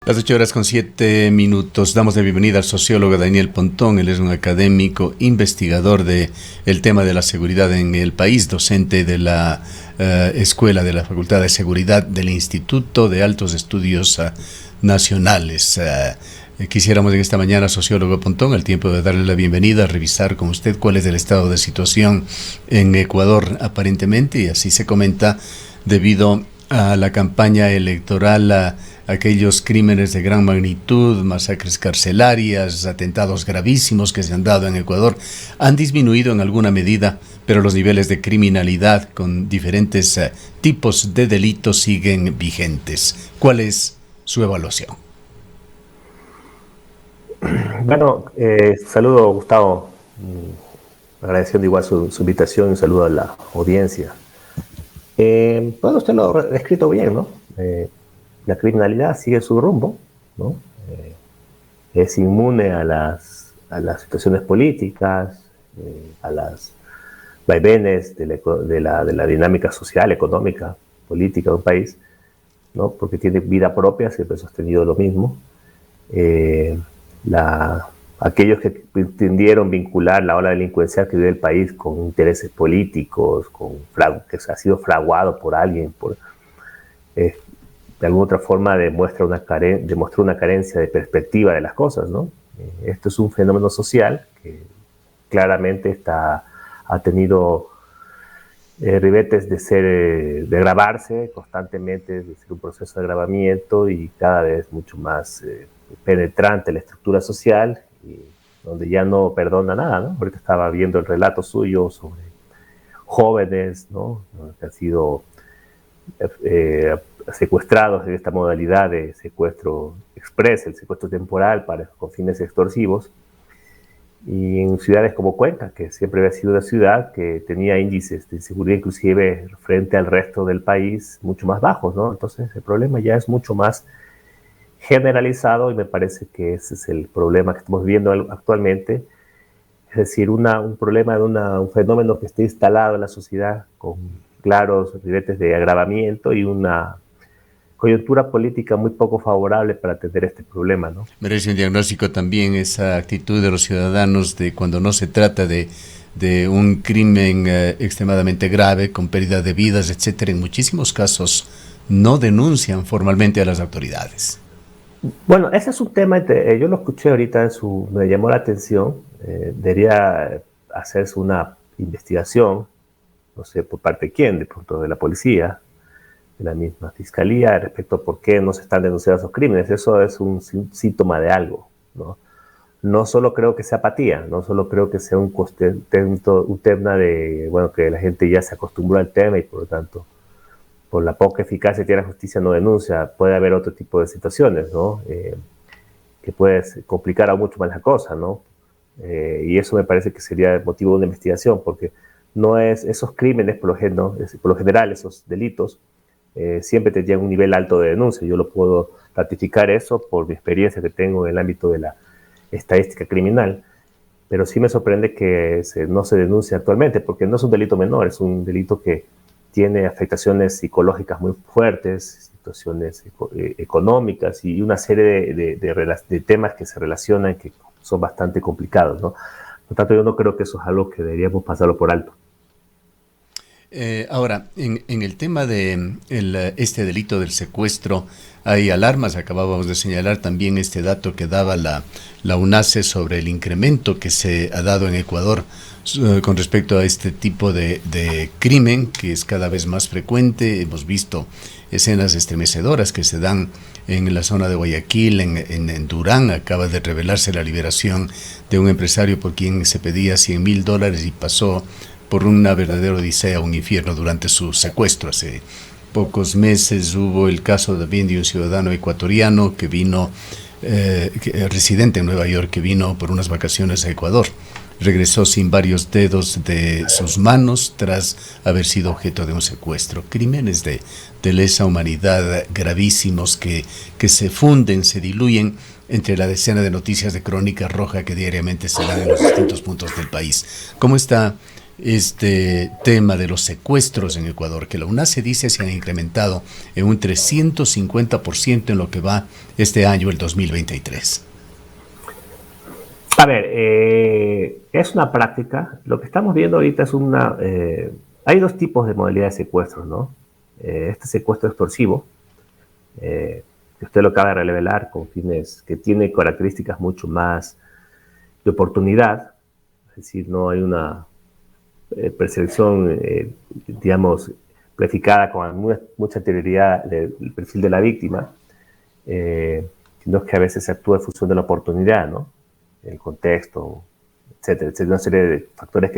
Las 8:07. Damos la bienvenida al sociólogo Daniel Pontón. Él es un académico investigador de el tema de la seguridad en el país, docente de la Escuela de la Facultad de Seguridad del Instituto de Altos Estudios Nacionales. Quisiéramos en esta mañana, sociólogo Pontón, el tiempo de darle la bienvenida, revisar con usted cuál es el estado de situación en Ecuador aparentemente, y así se comenta, debido a la campaña electoral, aquellos crímenes de gran magnitud, masacres carcelarias, atentados gravísimos que se han dado en Ecuador, han disminuido en alguna medida, pero los niveles de criminalidad con diferentes tipos de delitos siguen vigentes. ¿Cuál es su evaluación? Bueno, saludo, Gustavo, agradeciendo igual su invitación y un saludo a la audiencia. Bueno, usted lo ha descrito bien, ¿no? La criminalidad sigue su rumbo, ¿no? Es inmune a las situaciones políticas, a las vaivenes de la dinámica social, económica, política de un país, ¿no? Porque tiene vida propia, siempre ha sostenido lo mismo. Aquellos que pretendieron vincular la ola delincuencial que vive el país con intereses políticos, que ha sido fraguado por alguien, de alguna otra forma demuestra una carencia de perspectiva de las cosas, ¿no? Esto es un fenómeno social que claramente ha tenido ribetes de agravarse constantemente, de ser un proceso de agravamiento y cada vez mucho más penetrante la estructura social, y donde ya no perdona nada, ¿no? Ahorita estaba viendo el relato suyo sobre jóvenes, ¿no? Que han sido secuestrados en esta modalidad de secuestro express, el secuestro temporal con fines extorsivos, y en ciudades como Cuenca, que siempre había sido una ciudad que tenía índices de inseguridad inclusive frente al resto del país mucho más bajos, ¿no? Entonces el problema ya es mucho más generalizado y me parece que ese es el problema que estamos viviendo actualmente, es decir, un problema de un fenómeno que está instalado en la sociedad con claros ribetes de agravamiento y una coyuntura política muy poco favorable para atender este problema, ¿no? Merece un diagnóstico también esa actitud de los ciudadanos de cuando no se trata de un crimen extremadamente grave, con pérdida de vidas, etcétera. En muchísimos casos no denuncian formalmente a las autoridades. Bueno, ese es un tema, yo lo escuché ahorita, me llamó la atención, debería hacerse una investigación, no sé por parte de quién, de pronto de la policía, de la misma fiscalía, respecto a por qué no se están denunciando esos crímenes. Eso es un síntoma de algo, ¿no? No solo creo que sea apatía, no solo creo que sea un tema de, bueno, que la gente ya se acostumbró al tema y por lo tanto, por la poca eficacia que tiene la justicia no denuncia. Puede haber otro tipo de situaciones, ¿no? Que puede complicar aún mucho más la cosa, ¿no? Y eso me parece que sería el motivo de una investigación, porque no es esos crímenes, por lo general, esos delitos, siempre tendrían un nivel alto de denuncia. Yo lo puedo ratificar eso por mi experiencia que tengo en el ámbito de la estadística criminal, pero sí me sorprende que no se denuncie actualmente, porque no es un delito menor, es un delito que tiene afectaciones psicológicas muy fuertes, situaciones económicas y una serie de temas que se relacionan que son bastante complicados, ¿no? Por lo tanto, yo no creo que eso es algo que deberíamos pasarlo por alto. Ahora, en el tema de este delito del secuestro, hay alarmas. Acabábamos de señalar también este dato que daba la UNACE sobre el incremento que se ha dado en Ecuador con respecto a este tipo de crimen, que es cada vez más frecuente. Hemos visto escenas estremecedoras que se dan en la zona de Guayaquil, en Durán. Acaba de revelarse la liberación de un empresario por quien se pedía $100,000 y pasó por una verdadera odisea, un infierno durante su secuestro. Hace pocos meses hubo el caso también de un ciudadano ecuatoriano que vino, residente en Nueva York, que vino por unas vacaciones a Ecuador. Regresó sin varios dedos de sus manos tras haber sido objeto de un secuestro. Crímenes de lesa humanidad gravísimos que se funden, se diluyen entre la decena de noticias de Crónica Roja que diariamente se dan en los distintos puntos del país. ¿Cómo está este tema de los secuestros en Ecuador, que la UNACE dice se han incrementado en un 350% en lo que va este año, el 2023? A ver, es una práctica. Lo que estamos viendo ahorita es hay dos tipos de modalidades de secuestros, ¿no? Este secuestro extorsivo, que usted lo acaba de revelar con fines que tiene características mucho más de oportunidad, es decir, no hay una percepción, digamos, planificada con mucha anterioridad del perfil de la víctima, sino que a veces se actúa en función de la oportunidad, ¿no? El contexto, etcétera, etcétera, una serie de factores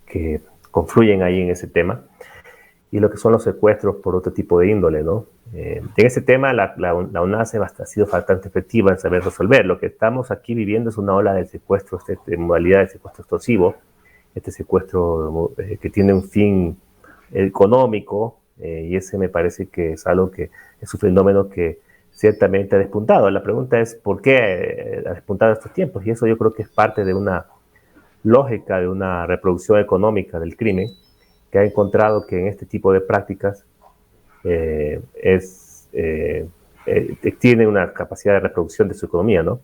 que confluyen ahí en ese tema, y lo que son los secuestros por otro tipo de índole, ¿no? En ese tema la UNACE ha sido bastante efectiva en saber resolver. Lo que estamos aquí viviendo es una ola del secuestro, de modalidad de secuestro extorsivo, este secuestro que tiene un fin económico, y ese me parece que es algo que es un fenómeno que ciertamente ha despuntado. La pregunta es ¿por qué ha despuntado estos tiempos? Y eso yo creo que es parte de una lógica, de una reproducción económica del crimen, que ha encontrado que en este tipo de prácticas tiene una capacidad de reproducción de su economía, ¿no?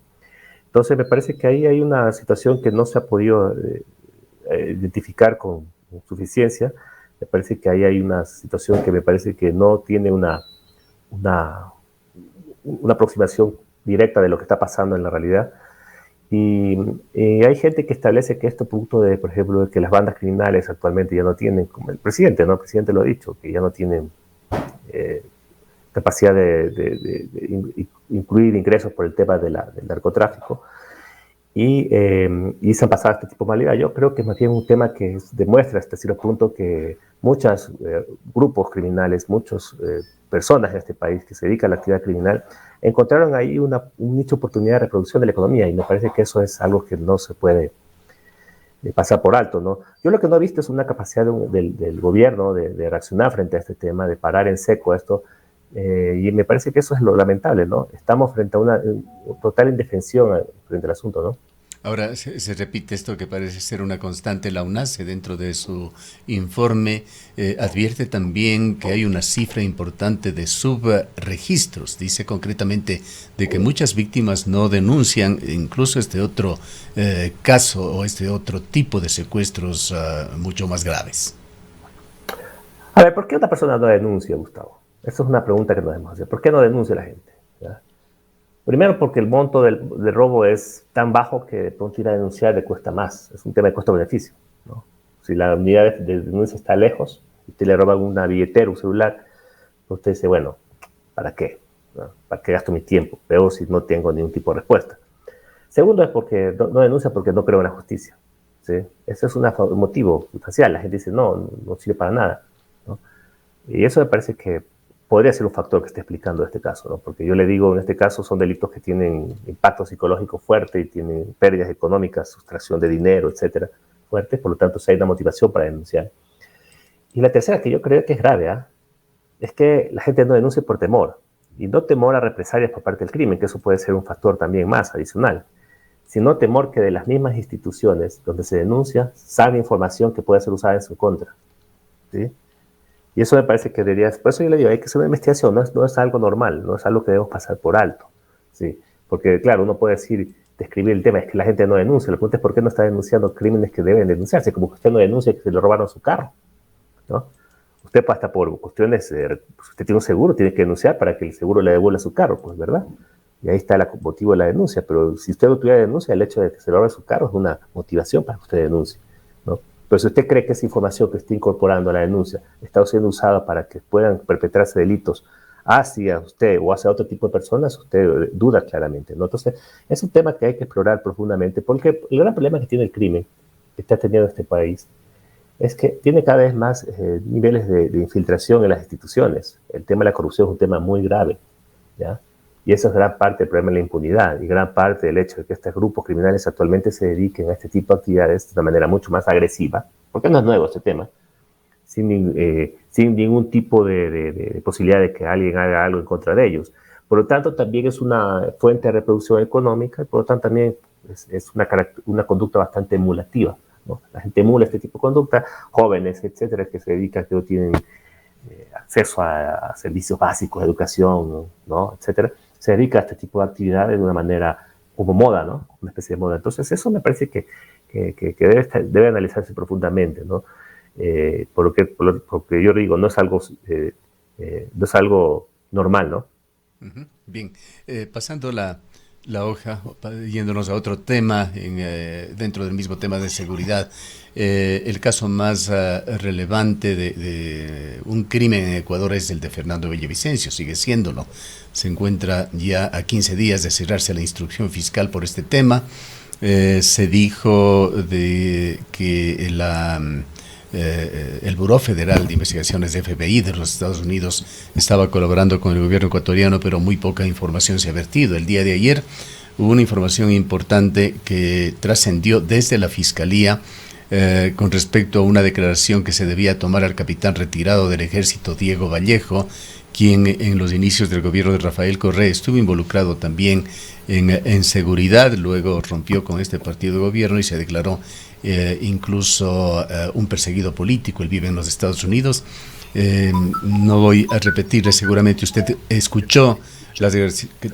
Entonces me parece que ahí hay una situación que no se ha podido identificar con suficiencia. Me parece que ahí hay una situación que me parece que no tiene una aproximación directa de lo que está pasando en la realidad. Y hay gente que establece que esto producto de, por ejemplo, de que las bandas criminales actualmente ya no tienen, como el presidente, ¿no? El presidente lo ha dicho, que ya no tienen capacidad de incluir ingresos por el tema del narcotráfico. Y se han pasado a este tipo de modalidad. Yo creo que es más bien un tema que demuestra hasta cierto punto que muchos grupos criminales, muchas personas en este país que se dedican a la actividad criminal, encontraron ahí un nicho de oportunidad de reproducción de la economía, y me parece que eso es algo que no se puede pasar por alto, ¿no? Yo lo que no he visto es una capacidad del gobierno de reaccionar frente a este tema, de parar en seco esto, y me parece que eso es lo lamentable, ¿no? Estamos frente a una total indefensión frente al asunto, ¿no? Ahora se repite esto que parece ser una constante. La UNACE, dentro de su informe, advierte también que hay una cifra importante de subregistros. Dice concretamente de que muchas víctimas no denuncian incluso este otro caso o este otro tipo de secuestros mucho más graves. A ver, ¿por qué otra persona no denuncia, Gustavo? Esa es una pregunta que nos debemos hacer. ¿Por qué no denuncia la gente? ¿Ya? Primero porque el monto del robo es tan bajo que de pronto ir a denunciar le cuesta más. Es un tema de costo-beneficio, ¿no? Si la unidad de denuncia está lejos, y usted le roba una billetera, un celular, usted dice, bueno, ¿para qué? ¿No? ¿Para qué gasto mi tiempo? Peor si no tengo ningún tipo de respuesta. Segundo es porque no denuncia porque no creo en la justicia, ¿sí? Ese es un motivo sustancial. La gente dice, no sirve para nada, ¿no? Y eso me parece que podría ser un factor que esté explicando este caso, ¿no? Porque yo le digo, en este caso son delitos que tienen impacto psicológico fuerte y tienen pérdidas económicas, sustracción de dinero, etcétera, fuertes, por lo tanto, si hay una motivación para denunciar. Y la tercera, que yo creo que es grave, es que la gente no denuncia por temor, y no temor a represalias por parte del crimen, que eso puede ser un factor también más adicional, sino temor que de las mismas instituciones donde se denuncia salga información que pueda ser usada en su contra, ¿sí? Y eso me parece que debería, por eso yo le digo, hay que hacer una investigación, no es algo normal, no es algo que debemos pasar por alto, ¿sí? Porque, claro, uno puede describir el tema, es que la gente no denuncia, la pregunta es por qué no está denunciando crímenes que deben denunciarse, como que usted no denuncia que se le robaron su carro, ¿no? Usted hasta por cuestiones, pues usted tiene un seguro, tiene que denunciar para que el seguro le devuelva su carro, pues, ¿verdad? Y ahí está el motivo de la denuncia, pero si usted no tuviera denuncia, el hecho de que se le robe su carro es una motivación para que usted denuncie, ¿no? Pero si usted cree que esa información que está incorporando a la denuncia está siendo usada para que puedan perpetrarse delitos hacia usted o hacia otro tipo de personas, usted duda claramente, ¿no? Entonces, es un tema que hay que explorar profundamente, porque el gran problema que tiene el crimen que está teniendo este país es que tiene cada vez más niveles de infiltración en las instituciones. El tema de la corrupción es un tema muy grave, ¿ya? Y eso es gran parte del problema de la impunidad y gran parte del hecho de que estos grupos criminales actualmente se dediquen a este tipo de actividades de una manera mucho más agresiva, porque no es nuevo este tema, sin ningún tipo de posibilidad de que alguien haga algo en contra de ellos. Por lo tanto, también es una fuente de reproducción económica y por lo tanto también es una conducta bastante emulativa ¿no? La gente emula este tipo de conducta, jóvenes, etcétera, que se dedican, que no tienen acceso a servicios básicos, educación, ¿no? Etcétera, se dedica a este tipo de actividades de una manera como moda, ¿no? Una especie de moda. Entonces, eso me parece que debe analizarse profundamente, ¿no? Porque yo digo, no es algo normal, ¿no? Bien, pasando la hoja, yéndonos a otro tema, dentro del mismo tema de seguridad, el caso más relevante de un crimen en Ecuador es el de Fernando Villavicencio, sigue siéndolo. Se encuentra ya a 15 días de cerrarse la instrucción fiscal por este tema. Se dijo que el Buró Federal de Investigaciones de FBI de los Estados Unidos estaba colaborando con el gobierno ecuatoriano, pero muy poca información se ha vertido. El día de ayer hubo una información importante que trascendió desde la Fiscalía con respecto a una declaración que se debía tomar al capitán retirado del ejército Diego Vallejo, quien en los inicios del gobierno de Rafael Correa estuvo involucrado también en seguridad, luego rompió con este partido de gobierno y se declaró incluso un perseguido político. Él vive en los Estados Unidos. No voy a repetirle, seguramente usted escuchó las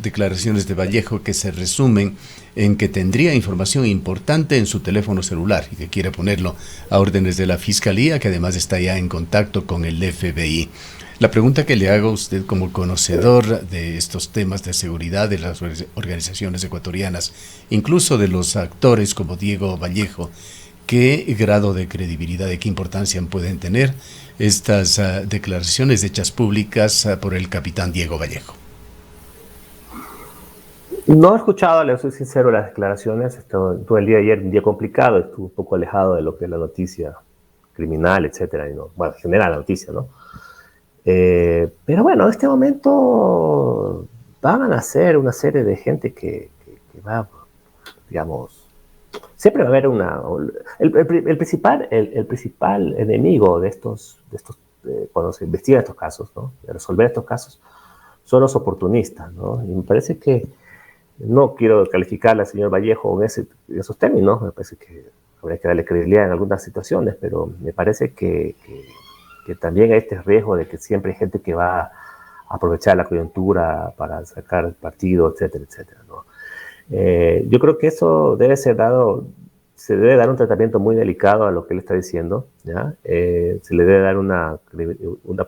declaraciones de Vallejo, que se resumen en que tendría información importante en su teléfono celular y que quiere ponerlo a órdenes de la Fiscalía, que además está ya en contacto con el FBI. La pregunta que le hago a usted, como conocedor de estos temas de seguridad de las organizaciones ecuatorianas, incluso de los actores como Diego Vallejo, ¿qué grado de credibilidad, de qué importancia pueden tener estas declaraciones hechas públicas por el capitán Diego Vallejo? No he escuchado, le soy sincero, las declaraciones. Todo el día de ayer, un día complicado, estuve un poco alejado de lo que es la noticia criminal, etcétera, y no, bueno, en general la noticia, ¿no? Pero bueno, en este momento van a nacer una serie de gente que va, digamos, siempre va a haber el principal enemigo de estos cuando se investigan estos casos, ¿no? De resolver estos casos, son los oportunistas, ¿no? Y me parece que no quiero calificar al señor Vallejo en esos términos, me parece que habría que darle credibilidad en algunas situaciones, pero me parece que también hay este riesgo de que siempre hay gente que va a aprovechar la coyuntura para sacar partido, etcétera, etcétera, ¿no? Yo creo que eso se debe dar un tratamiento muy delicado a lo que él está diciendo, ¿ya? Se le debe dar una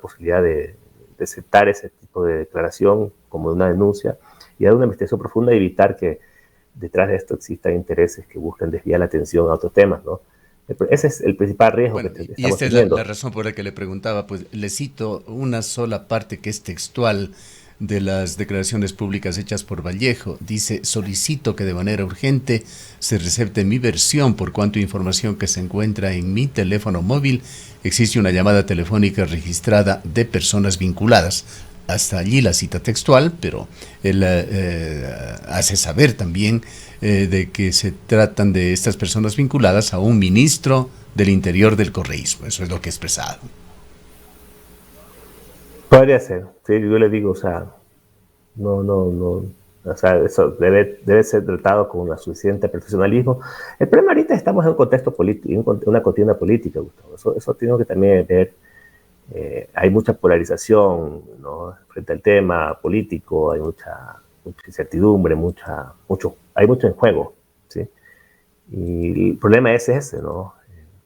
posibilidad de aceptar ese tipo de declaración como una denuncia y dar una investigación profunda y evitar que detrás de esto existan intereses que busquen desviar la atención a otros temas, ¿no? Ese es el principal riesgo que estamos teniendo. Y esta es la razón por la que le preguntaba, pues le cito una sola parte que es textual de las declaraciones públicas hechas por Vallejo. Dice: solicito que de manera urgente se recepte mi versión por cuanto información que se encuentra en mi teléfono móvil existe una llamada telefónica registrada de personas vinculadas. Hasta allí la cita textual, pero él hace saber también de que se tratan de estas personas vinculadas a un ministro del Interior del correísmo. Eso es lo que he expresado. Podría ser, sí, yo le digo, o sea, no, o sea, eso debe ser tratado con un suficiente profesionalismo. El problema ahorita estamos en un contexto político, en una contienda política, Gustavo. Eso tengo que también ver. Hay mucha polarización, ¿no? Frente al tema político, hay mucha incertidumbre, hay mucho en juego, ¿sí? Y el problema es ese, ¿no?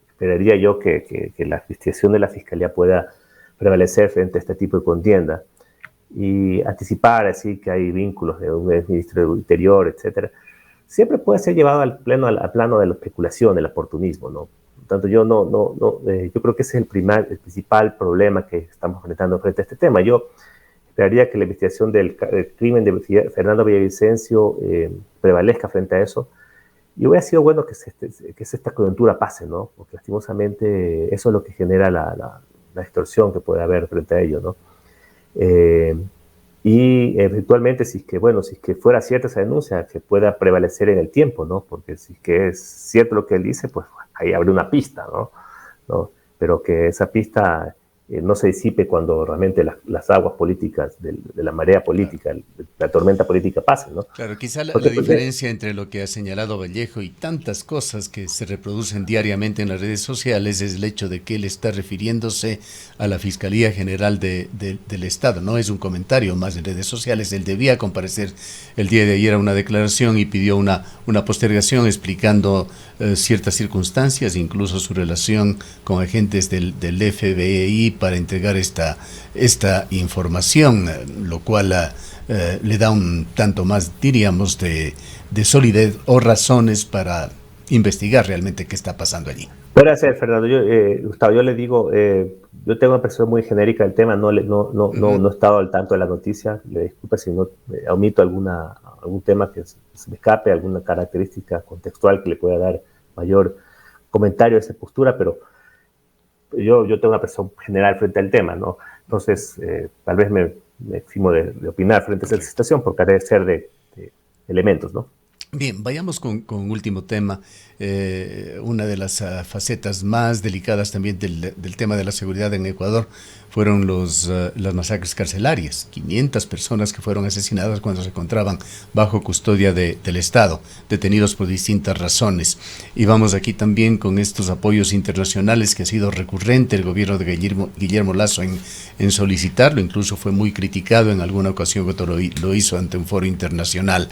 Esperaría yo que la investigación de la Fiscalía pueda prevalecer frente a este tipo de contienda y anticipar así que hay vínculos de un ministro del Interior, etcétera. Siempre puede ser llevado al plano de la especulación, del oportunismo, ¿no? Por tanto, yo yo creo que ese es el principal problema que estamos enfrentando frente a este tema. Yo esperaría que la investigación del crimen de Fernando Villavicencio prevalezca frente a eso. Y hubiera sido bueno que esta coyuntura pase, ¿no? Porque lastimosamente eso es lo que genera la distorsión que puede haber frente a ello, ¿no? Y eventualmente, si es que fuera cierta esa denuncia, que pueda prevalecer en el tiempo, ¿no? Porque si es que es cierto lo que él dice, pues ahí abre una pista, ¿no? Pero que esa pista no se disipe cuando realmente las aguas políticas de la marea política, Claro. la tormenta política pasen, ¿no? Claro, quizá la Porque, diferencia entre lo que ha señalado Vallejo y tantas cosas que se reproducen diariamente en las redes sociales es el hecho de que él está refiriéndose a la Fiscalía General del Estado. No es un comentario más en redes sociales. Él debía comparecer el día de ayer a una declaración y pidió una postergación explicando ciertas circunstancias, incluso su relación con agentes del FBI para entregar esta información, lo cual le da un tanto más, diríamos, de solidez o razones para investigar realmente qué está pasando allí. puede ser, Fernando. Gustavo, yo le digo, yo tengo una percepción muy genérica del tema, no he estado al tanto de la noticia. Le disculpe si no omito algún tema que se me escape, alguna característica contextual que le pueda dar mayor comentario a esa postura, pero yo tengo una percepción general frente al tema, ¿no? Entonces, tal vez me eximo de opinar frente a esa situación por carecer de elementos, ¿no? Bien, vayamos con último tema. Una de las facetas más delicadas también del tema de la seguridad en Ecuador fueron las masacres carcelarias. 500 personas que fueron asesinadas cuando se encontraban bajo custodia del Estado, detenidos por distintas razones. Y vamos aquí también con estos apoyos internacionales que ha sido recurrente el gobierno de Guillermo Lasso en solicitarlo. Incluso fue muy criticado en alguna ocasión cuando lo hizo ante un foro internacional.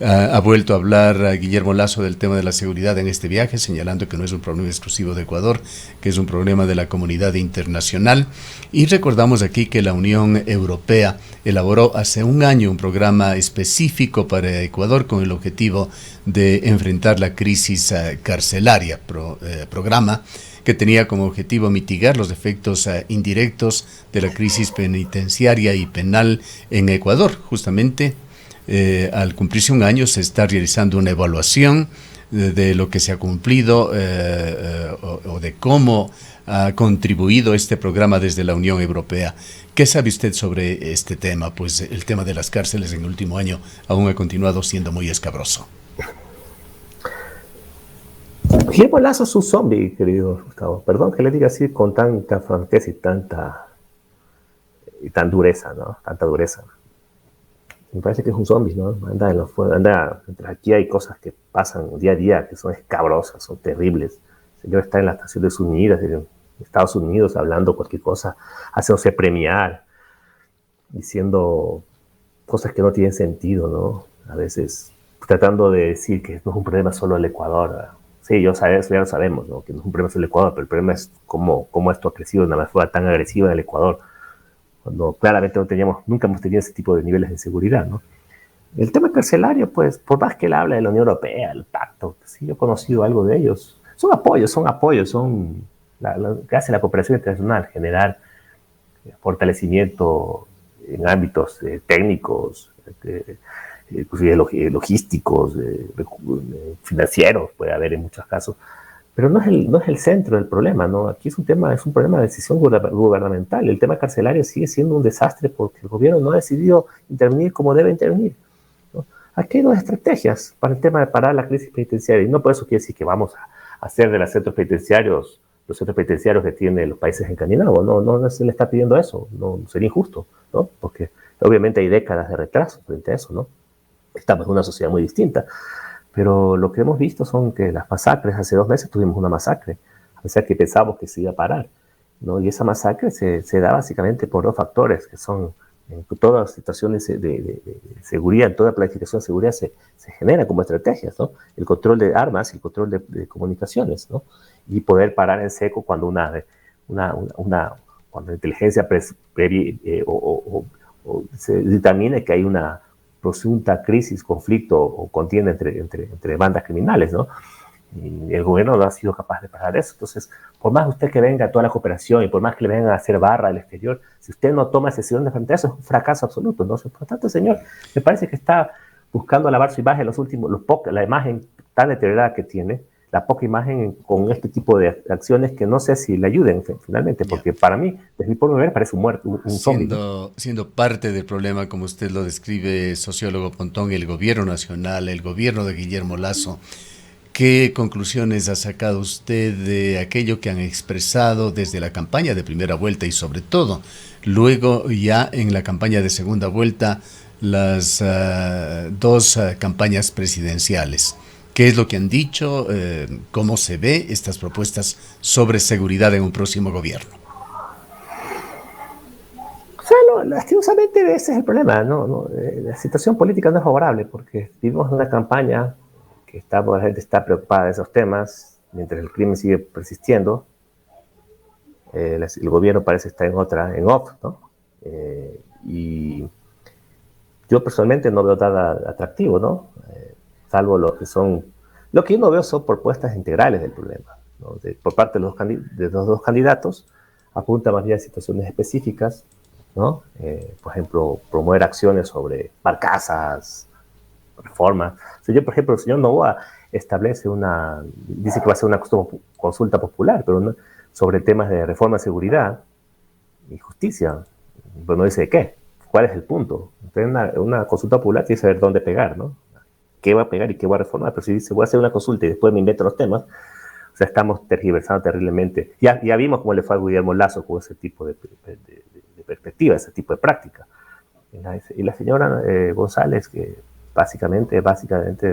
Ha vuelto a hablar a Guillermo Lasso del tema de la seguridad en este viaje, señalando que no es un problema exclusivo de Ecuador, que es un problema de la comunidad internacional. Y recordamos aquí que la Unión Europea elaboró hace un año un programa específico para Ecuador con el objetivo de enfrentar la crisis carcelaria, programa que tenía como objetivo mitigar los efectos indirectos de la crisis penitenciaria y penal en Ecuador. Justamente al cumplirse un año se está realizando una evaluación de lo que se ha cumplido o de cómo ha contribuido este programa desde la Unión Europea. ¿Qué sabe usted sobre este tema? Pues el tema de las cárceles en el último año aún ha continuado siendo muy escabroso. Guillermo Lasso es un zombie, querido Gustavo. Perdón que le diga así con tanta franqueza y tan dureza, ¿no? Tanta dureza. Me parece que es un zombie, ¿no? Aquí hay cosas que pasan día a día que son escabrosas, son terribles. El señor está en las Naciones Unidas, en Estados Unidos, hablando cualquier cosa, haciéndose premiar, diciendo cosas que no tienen sentido, ¿no? A veces tratando de decir que no es un problema solo del Ecuador, ¿no? Sí, ya lo sabemos, ¿no? Que no es un problema solo del Ecuador, pero el problema es cómo esto ha crecido de una forma tan agresiva en el Ecuador, cuando claramente nunca hemos tenido ese tipo de niveles de seguridad, ¿no? El tema carcelario, pues, por más que él habla de la Unión Europea, el pacto, sí, yo he conocido algo de ellos, son apoyos, que hace la cooperación internacional, generar fortalecimiento en ámbitos técnicos, logísticos, financieros, puede haber en muchos casos, pero no es el centro del problema, ¿no? Aquí es un problema de decisión gubernamental. El tema carcelario sigue siendo un desastre porque el gobierno no ha decidido intervenir como debe intervenir, ¿no? Aquí hay dos estrategias para el tema de parar la crisis penitenciaria, y no por eso quiere decir que vamos a hacer de los centros penitenciarios que tienen los países escandinavos. No se le está pidiendo eso, no sería injusto, ¿no? Porque obviamente hay décadas de retraso frente a eso, ¿no? Estamos en una sociedad muy distinta. Pero lo que hemos visto son que las masacres, hace 2 meses tuvimos una masacre, a pesar que pensábamos que se iba a parar, ¿no? Y esa masacre se da básicamente por 2 factores, que son en todas las situaciones de seguridad, en toda planificación de seguridad se generan como estrategias, ¿no? El control de armas y el control de comunicaciones, ¿no? Y poder parar en seco cuando cuando la inteligencia se determine que hay una presunta crisis, conflicto o contienda entre bandas criminales, ¿no? Y el gobierno no ha sido capaz de parar eso. Entonces, por más usted que venga a toda la cooperación y por más que le vengan a hacer barra al exterior, si usted no toma decisiones frente a eso, es un fracaso absoluto, ¿no? Por tanto, señor, me parece que está buscando lavar su imagen la imagen tan deteriorada que tiene, la poca imagen con este tipo de acciones que no sé si le ayuden finalmente, porque para mí, desde mi punto de ver, parece un muerto, un zombie, ¿no? Siendo parte del problema, como usted lo describe, sociólogo Pontón, el gobierno nacional, el gobierno de Guillermo Lasso, ¿Qué conclusiones ha sacado usted de aquello que han expresado desde la campaña de primera vuelta y sobre todo luego ya en la campaña de segunda vuelta las dos campañas presidenciales? ¿Qué es lo que han dicho? ¿Cómo se ve estas propuestas sobre seguridad en un próximo gobierno? O sea, lastimosamente ese es el problema, ¿no? La situación política no es favorable porque vivimos en una campaña que la gente está preocupada de esos temas, mientras el crimen sigue persistiendo, el gobierno parece estar en off, ¿no? Y yo personalmente no veo nada atractivo, ¿no? Salvo lo que yo no veo son propuestas integrales del problema, ¿no? Por parte de los dos candidatos, apunta más bien a situaciones específicas, ¿no? Por ejemplo, promover acciones sobre barcazas, reformas. O sea, yo, por ejemplo, el señor Novoa dice que va a ser una consulta popular, pero no, sobre temas de reforma de seguridad y justicia, pero no dice de qué. ¿Cuál es el punto? Entonces, una consulta popular tiene que saber dónde pegar, ¿no? ¿Qué va a pegar y qué va a reformar? Pero si dice, voy a hacer una consulta y después me invento los temas, o sea, estamos tergiversando terriblemente. Ya vimos cómo le fue a Guillermo Lasso con ese tipo de perspectiva, ese tipo de práctica. Y la señora González, que básicamente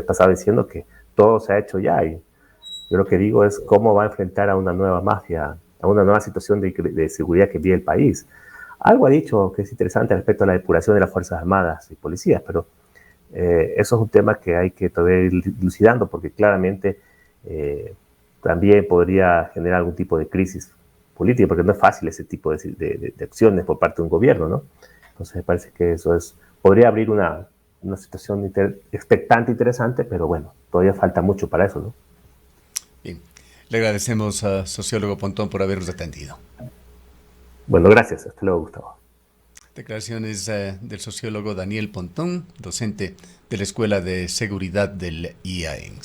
pasaba diciendo que todo se ha hecho ya. Y yo lo que digo es cómo va a enfrentar a una nueva mafia, a una nueva situación de seguridad que vive el país. Algo ha dicho que es interesante respecto a la depuración de las Fuerzas Armadas y Policías, pero eso es un tema que hay que todavía ir dilucidando porque claramente también podría generar algún tipo de crisis política, porque no es fácil ese tipo de acciones por parte de un gobierno, ¿no? Entonces me parece que podría abrir una situación expectante interesante, pero bueno, todavía falta mucho para eso, ¿no? Bien, le agradecemos a sociólogo Pontón por habernos atendido. Bueno, gracias. Hasta luego, Gustavo. Declaraciones del sociólogo Daniel Pontón, docente de la Escuela de Seguridad del IAEN.